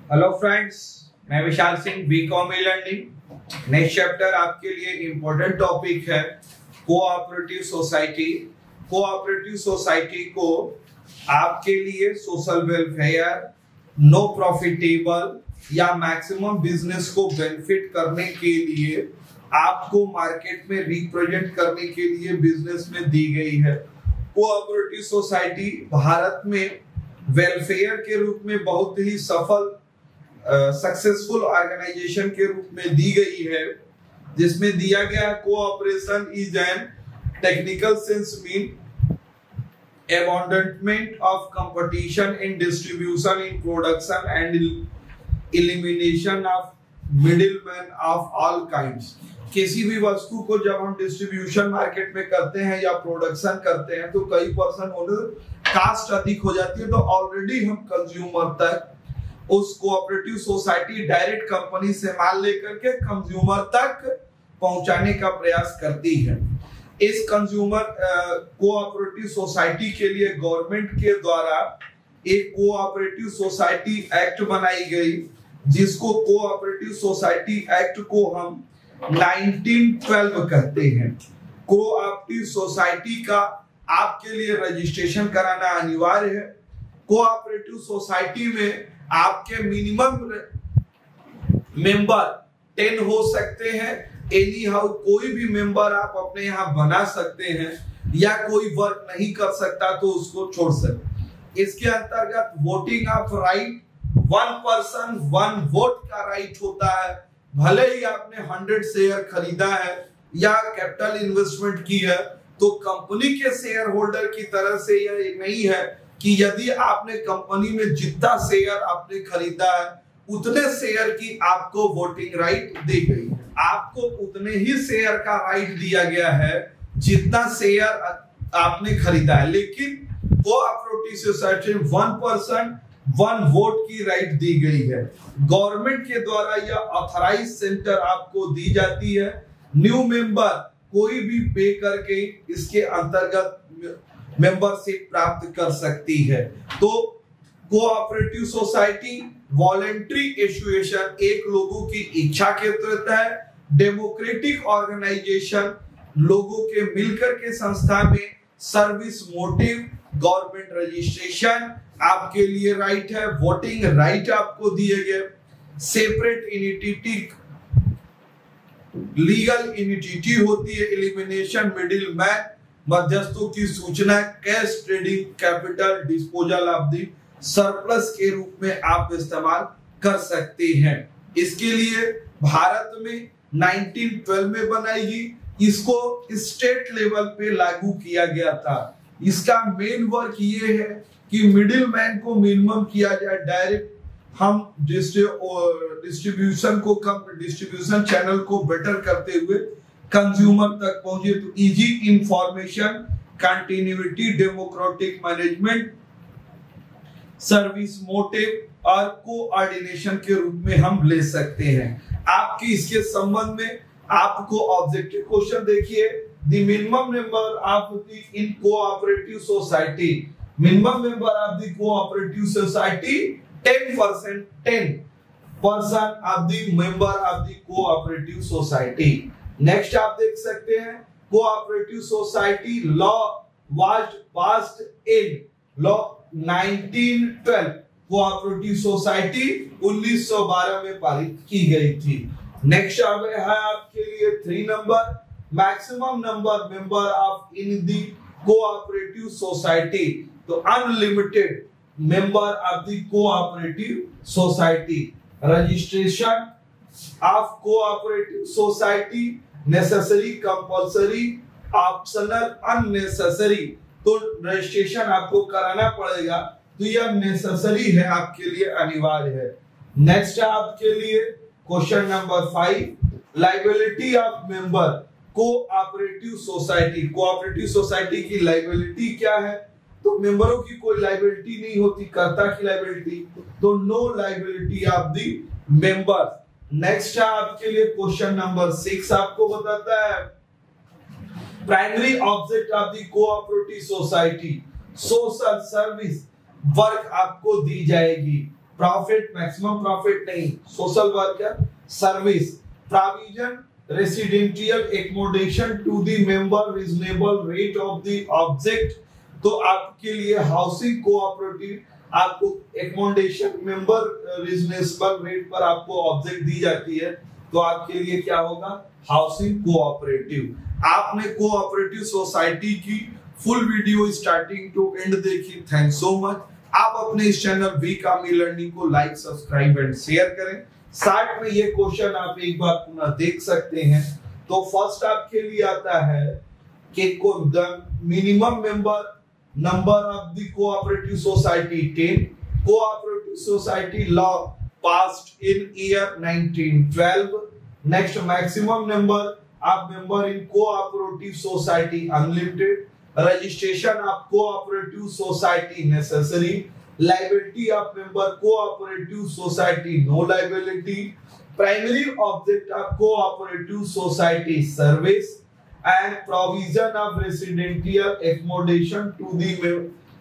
Hello friends, मैं Vishal Singh, BCom e learning. Next chapter आपके लिए इम्पोर्टेंट टॉपिक है कोऑपरेटिव सोसाइटी। कोऑपरेटिव सोसाइटी को आपके लिए सोशल वेलफेयर, नो प्रॉफिटेबल या मैक्सिमम बिजनेस को बेनिफिट करने के लिए आपको मार्केट में रिप्रेजेंट करने के लिए बिजनेस में दी गई है। कोऑपरेटिव सोसाइटी भारत में वेलफेयर के रूप में बहुत ही सफल सक्सेसफुल ऑर्गेनाइजेशन के रूप में दी गई है, जिसमें दिया गया cooperation is an technical sense mean abandonment of competition in distribution, in production and elimination of middlemen of all kinds। किसी भी वस्तु को जब हम डिस्ट्रीब्यूशन मार्केट में करते हैं या प्रोडक्शन करते हैं तो कई परसेंट कास्ट अधिक हो जाती है, तो ऑलरेडी हम कंज्यूमर तक उस कोऑपरेटिव सोसाइटी डायरेक्ट कंपनी से माल लेकर के कंज्यूमर तक पहुंचाने का प्रयास करती है। इस कंज्यूमर कोऑपरेटिव सोसाइटी के लिए गवर्नमेंट के द्वारा एक कोऑपरेटिव सोसाइटी एक्ट बनाई गई, जिसको कोऑपरेटिव सोसाइटी एक्ट को हम 1912 कहते हैं। कोऑपरेटिव सोसाइटी का आपके लिए रजिस्ट्रेशन कराना अनिवार्य है। कोऑपरेटिव सोसाइटी में आपके मिनिमम मेंबर 10 हो सकते हैं। एनी हाउ कोई भी मेंबर आप अपने यहाँ बना सकते हैं, या कोई वर्क नहीं कर सकता तो उसको छोड़ सकते। इसके अंतर्गत voting of right, 1 person 1 vote का राइट होता है। भले ही आपने 100 शेयर खरीदा है या कैपिटल इन्वेस्टमेंट की है, तो कंपनी के शेयर होल्डर की तरह से यह नहीं है कि यदि आपने कंपनी में जितना शेयर आपने खरीदा है उतने शेयर की आपको वोटिंग राइट दी गई है। आपको उतने ही शेयर का राइट दिया गया है जितना शेयर आपने खरीदा है, लेकिन कोऑपरेटिव सोसाइटी 1 पर्सन 1 वोट की राइट दी गई है। गवर्नमेंट के द्वारा यह ऑथराइज सेंटर आपको दी जाती है। न्यू मेंबर कोई भी पे करके इसके अंतर्गत मेंबरशिप प्राप्त कर सकती है। तो कोऑपरेटिव सोसाइटी वॉलेंट्री एसोसिएशन एक लोगों की इच्छा के तहत है। डेमोक्रेटिक ऑर्गेनाइजेशन लोगों के मिलकर के संस्था में सर्विस मोटिव, गवर्नमेंट रजिस्ट्रेशन आपके लिए राइट है। वोटिंग राइट आपको दिए गए। सेपरेट एंटिटी, लीगल एंटिटी होती है। एलिमिनेशन मिडिल मैन, मध्यस्थों की सूचना, cash trading, capital disposal of the surplus के रूप में आप इस्तेमाल कर सकते हैं। इसके लिए भारत में 1912 में बनाई गई। इसको स्टेट लेवल पे लागू किया गया था। इसका मेन वर्क ये है कि मिडिल मैन को मिनिमम किया जाए। डायरेक्ट हम डिस्ट्रीब्यूशन को कम, डिस्ट्रीब्यूशन चैनल को बेटर करते हुए कंज्यूमर तक पहुंचे। तो easy information, continuity, democratic management, service motive और कोऑर्डिनेशन के रूप में हम ले सकते हैं। आपकी इसके संबंध में आपको ऑब्जेक्टिव क्वेश्चन देखिए। The minimum member of the in cooperative society, minimum member of the cooperative society 10%, 10 person of the member of the cooperative society. Next आप देख सकते हैं cooperative society law was passed in law 1912। Cooperative society 1912 में पारित की गई थी। Next है आपके लिए 3 number, maximum number member of in the cooperative society. तो unlimited member of the cooperative society. Registration of cooperative society necessary, compulsory, optional, unnecessary. तो रजिस्ट्रेशन आपको कराना पड़ेगा, तो यह नेसेसरी है, आपके लिए अनिवार्य है। नेक्स्ट है आपके लिए question number 5, liability of member cooperative society. Cooperative society की लायबिलिटी क्या है? तो मेंबरों की कोई लायबिलिटी नहीं होती, कर्ता की लायबिलिटी। तो no liability of the member. Next है आपके लिए क्वेश्चन नंबर 6, आपको बताता है primary object of the cooperative society, social service work आपको दी जाएगी। प्रॉफिट, मैक्सिमम प्रॉफिट नहीं, social worker service, provision residential accommodation to the member reasonable rate of the object. तो आपके लिए हाउसिंग कोऑपरेटिव, आपको एकोमोडेशन मेंबर रीजनेबल रेट पर आपको ऑब्जेक्ट दी जाती है, तो आपके लिए क्या होगा, हाउसिंग कोऑपरेटिव। आपने कोऑपरेटिव सोसाइटी की full video starting to end देखी, थैंक सो मच। आप अपने इस चैनल वी कामी लर्निंग को लाइक, सब्सक्राइब एंड शेयर करें। साथ में ये क्वेश्चन आप एक बार पुनः देख सकते हैं। तो फर्स्ट आपके लिए आता है कि minimum member number of the cooperative society 10, cooperative society law passed in year 1912। Next, maximum number of member in cooperative society unlimited, registration of cooperative society necessary, liability of member cooperative society no liability, primary object of cooperative society service, and provision of residential accommodation to the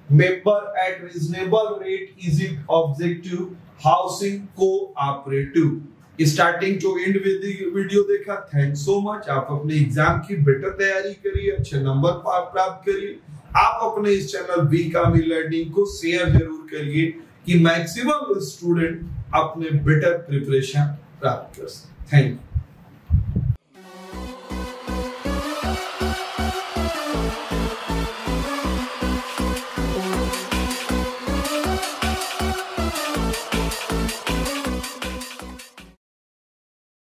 member at reasonable rate is it objective housing cooperative। Starting to end video देखा, thank so much. आप अपने exam की better तैयारी करिए, अच्छे number प्राप्त करिए। आप अपने इस चैनल वी कामी लर्निंग को शेयर जरूर करिए कि मैक्सिमम स्टूडेंट अपने बेटर प्रिपरेशन प्राप्त कर सके। Thank you.